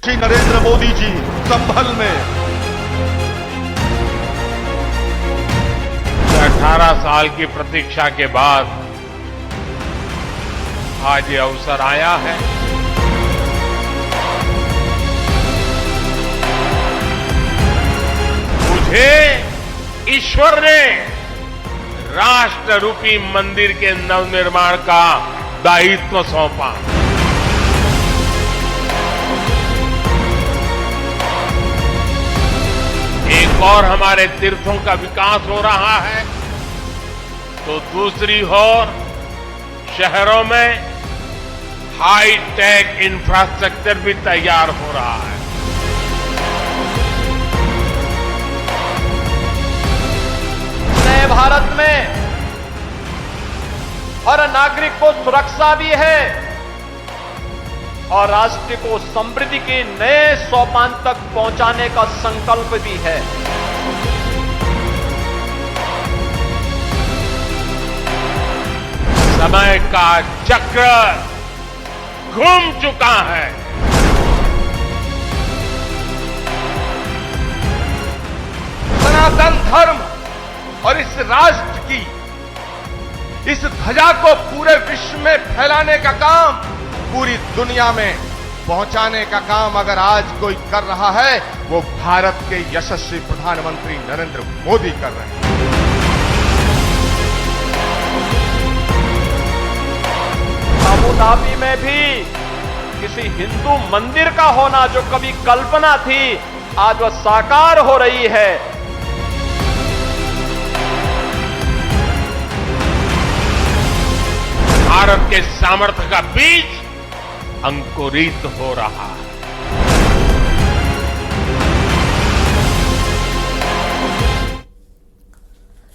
श्री नरेंद्र मोदी जी संभल में 18 साल की प्रतीक्षा के बाद आज ये अवसर आया है। मुझे ईश्वर ने राष्ट्र रूपी मंदिर के नवनिर्माण का दायित्व सौंपा। एक और हमारे तीर्थों का विकास हो रहा है, तो दूसरी ओर शहरों में हाई टेक इंफ्रास्ट्रक्चर भी तैयार हो रहा है। नए भारत में हर नागरिक को सुरक्षा भी है और राष्ट्र को समृद्धि के नए सोपान तक पहुंचाने का संकल्प भी है। समय का चक्र घूम चुका है। सनातन धर्म और इस राष्ट्र की इस ध्वजा को पूरे विश्व में फैलाने का काम, पूरी दुनिया में पहुंचाने का काम अगर आज कोई कर रहा है, वो भारत के यशस्वी प्रधानमंत्री नरेंद्र मोदी कर रहे हैं। अबू धाबी में भी किसी हिंदू मंदिर का होना जो कभी कल्पना थी, आज वह साकार हो रही है। भारत के सामर्थ्य का बीज अंकुरित हो रहा है।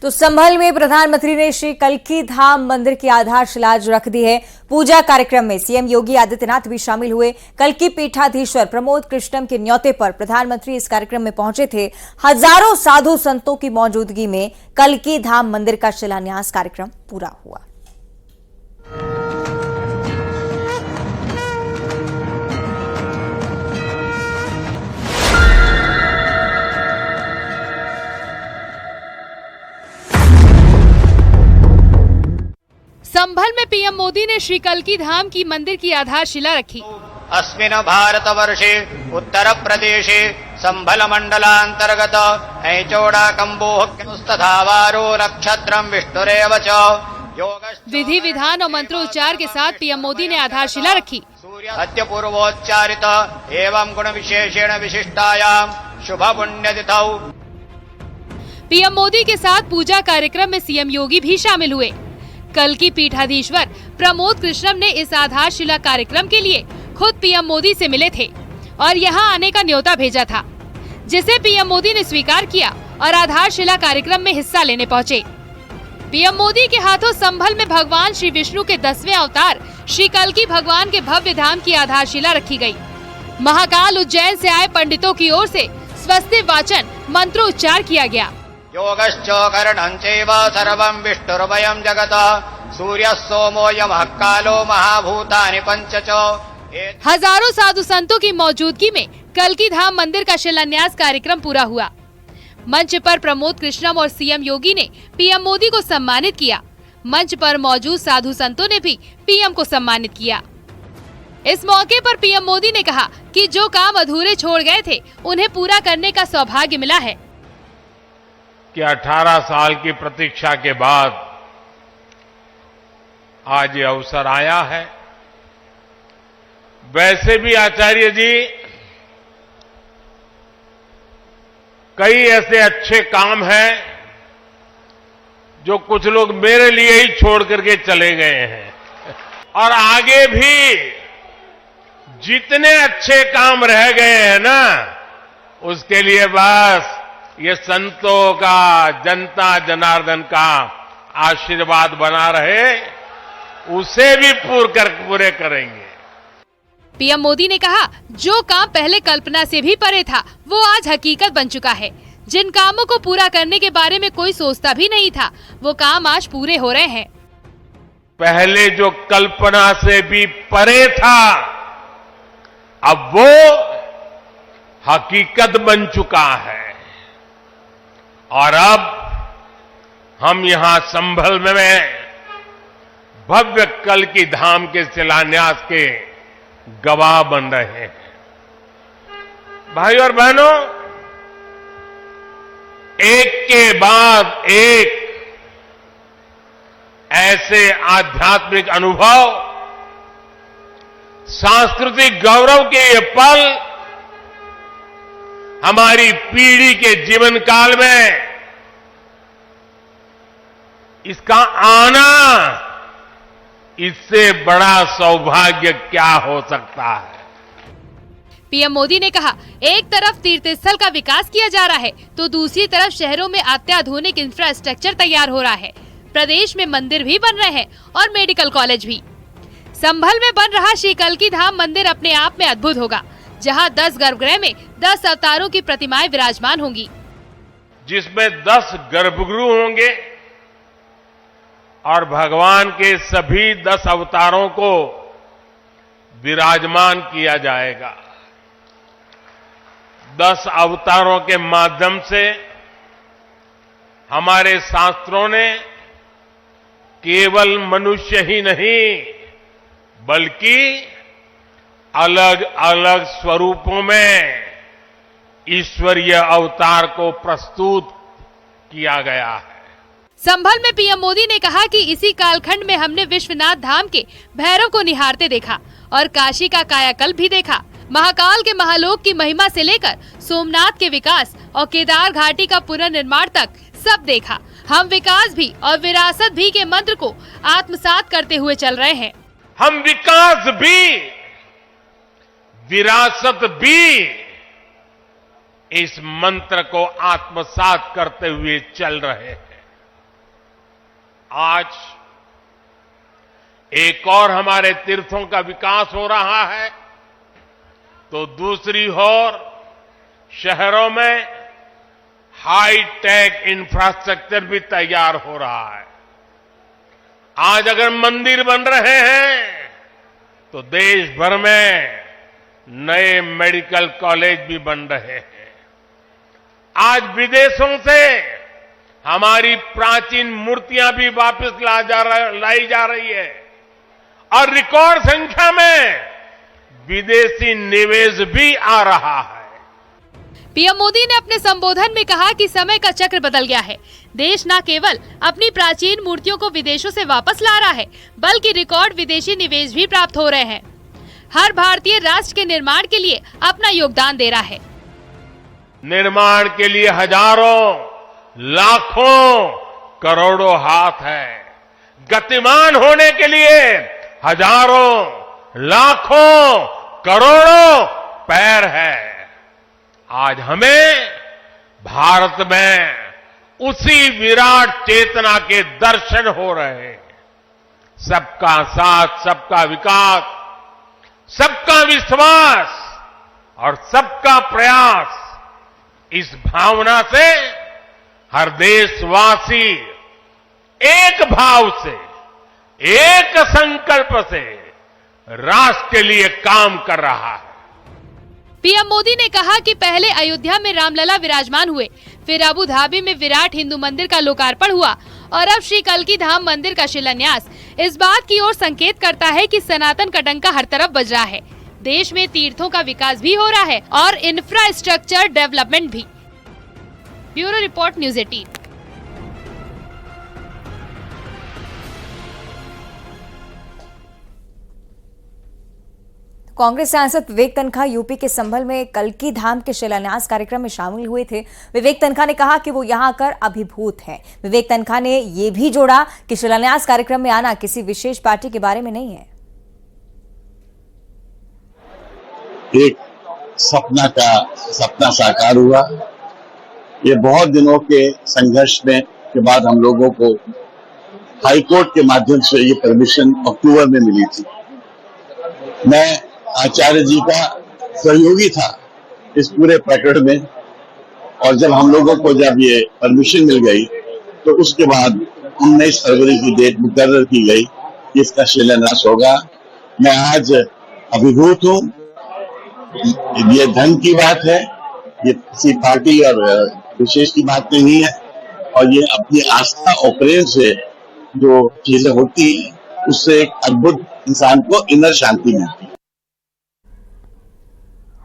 तो संभल में प्रधानमंत्री ने श्री कल्की धाम मंदिर की आधारशिला आज रख दी है। पूजा कार्यक्रम में सीएम योगी आदित्यनाथ भी शामिल हुए। कल्की पीठाधीश्वर प्रमोद कृष्णम के न्योते पर प्रधानमंत्री इस कार्यक्रम में पहुंचे थे। हजारों साधु संतों की मौजूदगी में कल्की धाम मंदिर का शिलान्यास कार्यक्रम पूरा हुआ। संभल में पीएम मोदी ने श्री कल्की धाम की मंदिर की आधारशिला रखी। अस्मिन् भारतवर्षे उत्तर प्रदेशे संभल मंडलांतर्गत ऐचोड़ा कंबोहस्तधावारो नक्षत्रम विष्णुरेव च। विधि विधान और मंत्रोच्चार के साथ पीएम मोदी ने आधारशिला रखी। सत्य पूर्वोच्चारित एवं गुण विशेषेण विशिष्टायाम शुभ पुण्यतिथौ। पीएम मोदी के साथ पूजा कार्यक्रम में सीएम योगी भी शामिल हुए। कल्की पीठाधीश्वर प्रमोद कृष्णम ने इस आधारशिला कार्यक्रम के लिए खुद पीएम मोदी से मिले थे और यहां आने का न्योता भेजा था, जिसे पीएम मोदी ने स्वीकार किया और आधारशिला कार्यक्रम में हिस्सा लेने पहुंचे। पीएम मोदी के हाथों संभल में भगवान श्री विष्णु के 10वें अवतार श्री कल्की भगवान के भव्य धाम की आधारशिला रखी गई। महाकाल उज्जैन से आए पंडितों की ओर से स्वस्ति वाचन मंत्रोच्चार किया गया। योगश्च करणं चैव सर्वं विष्णुर्वयं जगतः सूर्यः सोमो यमः कालो महाभूतानि पंच च। हजारों साधु संतों की मौजूदगी में कल्की धाम मंदिर का शिलान्यास कार्यक्रम पूरा हुआ। मंच पर प्रमोद कृष्णम और सीएम योगी ने पीएम मोदी को सम्मानित किया। मंच पर मौजूद साधु संतों ने भी पीएम को सम्मानित किया। इस मौके पर पीएम मोदी ने कहा कि जो काम अधूरे छोड़ गए थे, उन्हें पूरा करने का सौभाग्य मिला है। कि 18 साल की प्रतीक्षा के बाद आज ये अवसर आया है। वैसे भी आचार्य जी कई ऐसे अच्छे काम हैं जो कुछ लोग मेरे लिए ही छोड़ करके चले गए हैं, और आगे भी जितने अच्छे काम रह गए हैं ना, उसके लिए बस ये संतों का, जनता जनार्दन का आशीर्वाद बना रहे, उसे भी पूरे करेंगे। पीएम मोदी ने कहा, जो काम पहले कल्पना से भी परे था, वो आज हकीकत बन चुका है। जिन कामों को पूरा करने के बारे में कोई सोचता भी नहीं था, वो काम आज पूरे हो रहे हैं। पहले जो कल्पना से भी परे था, अब वो हकीकत बन चुका है और अब हम यहां संभल में भव्य कल्कि धाम के शिलान्यास के गवाह बन रहे हैं। भाइयों और बहनों, एक के बाद एक ऐसे आध्यात्मिक अनुभव, सांस्कृतिक गौरव के ये पल हमारी पीढ़ी के जीवन काल में इसका आना, इससे बड़ा सौभाग्य क्या हो सकता है। पीएम मोदी ने कहा, एक तरफ तीर्थ स्थल का विकास किया जा रहा है तो दूसरी तरफ शहरों में अत्याधुनिक इंफ्रास्ट्रक्चर तैयार हो रहा है। प्रदेश में मंदिर भी बन रहे हैं और मेडिकल कॉलेज भी। संभल में बन रहा श्री कल्कि धाम मंदिर अपने आप में अद्भुत होगा, जहां 10 गर्भगृह में 10 अवतारों की प्रतिमाएं विराजमान होंगी, जिसमें 10 गर्भगृह होंगे और भगवान के सभी 10 अवतारों को विराजमान किया जाएगा। 10 अवतारों के माध्यम से हमारे शास्त्रों ने केवल मनुष्य ही नहीं बल्कि अलग अलग स्वरूपों में ईश्वरीय अवतार को प्रस्तुत किया गया है। संभल में पीएम मोदी ने कहा कि इसी कालखंड में हमने विश्वनाथ धाम के भैरव को निहारते देखा और काशी का कायाकल्प भी देखा। महाकाल के महालोक की महिमा से लेकर सोमनाथ के विकास और केदार घाटी का पुनर्निर्माण तक सब देखा। हम विकास भी और विरासत भी के मंत्र को आत्मसात करते हुए चल रहे हैं। हम विकास भी विरासत भी इस मंत्र को आत्मसात करते हुए चल रहे हैं। आज एक और हमारे तीर्थों का विकास हो रहा है तो दूसरी ओर शहरों में हाई टेक इंफ्रास्ट्रक्चर भी तैयार हो रहा है। आज अगर मंदिर बन रहे हैं तो देश भर में नए मेडिकल कॉलेज भी बन रहे हैं। आज विदेशों से हमारी प्राचीन मूर्तियां भी वापस लाई जा रही है और रिकॉर्ड संख्या में विदेशी निवेश भी आ रहा है। पीएम मोदी ने अपने संबोधन में कहा कि समय का चक्र बदल गया है। देश न केवल अपनी प्राचीन मूर्तियों को विदेशों से वापस ला रहा है बल्कि रिकॉर्ड विदेशी निवेश भी प्राप्त हो रहे हैं। हर भारतीय राष्ट्र के निर्माण के लिए अपना योगदान दे रहा है। निर्माण के लिए हजारों, लाखों, करोड़ों हाथ है। गतिमान होने के लिए हजारों, लाखों, करोड़ों पैर है। आज हमें भारत में उसी विराट चेतना के दर्शन हो रहे हैं। सबका साथ, सबका विकास, सबका विश्वास और सबका प्रयास, इस भावना से हर देशवासी एक भाव से, एक संकल्प से राष्ट्र के लिए काम कर रहा है। पीएम मोदी ने कहा कि पहले अयोध्या में रामलला विराजमान हुए, फिर अबू धाबी में विराट हिंदू मंदिर का लोकार्पण हुआ और अब श्री कल्कि धाम मंदिर का शिलान्यास इस बात की ओर संकेत करता है कि सनातन का डंका हर तरफ बज रहा है। देश में तीर्थों का विकास भी हो रहा है और इंफ्रास्ट्रक्चर डेवलपमेंट भी। Bureau report, news 18। कांग्रेस सांसद विवेक तनखा यूपी के संभल में कल्कि धाम के शिलान्यास कार्यक्रम में शामिल हुए थे। विवेक तनखा ने कहा कि वो यहां आकर अभिभूत हैं। विवेक तनखा ने ये भी जोड़ा कि शिलान्यास कार्यक्रम में आना किसी विशेष पार्टी के बारे में नहीं है। एक सपना साकार हुआ। ये बहुत दिनों के संघर्ष में के बाद हम लोगों को हाईकोर्ट के माध्यम से ये परमिशन अक्टूबर में मिली थी। मैं आचार्य जी का सहयोगी था इस पूरे प्रकरण में और जब हम लोगों को जब ये परमिशन मिल गई तो उसके बाद 19 फरवरी की डेट मुकर्रर की गई कि इसका शिलान्यास होगा। मैं आज अभिभूत हूँ। ये धन की बात है ये किसी पार्टी और विशेष की बात नहीं है, और ये अपनी आस्था और प्रेम से जो चीजें होती उससे एक अद्भुत इंसान को इनर शांति मिलती है।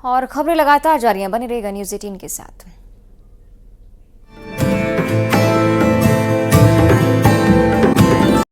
और खबरें लगातार जारी हैं, बने रहेगा न्यूज़ 18 के साथ।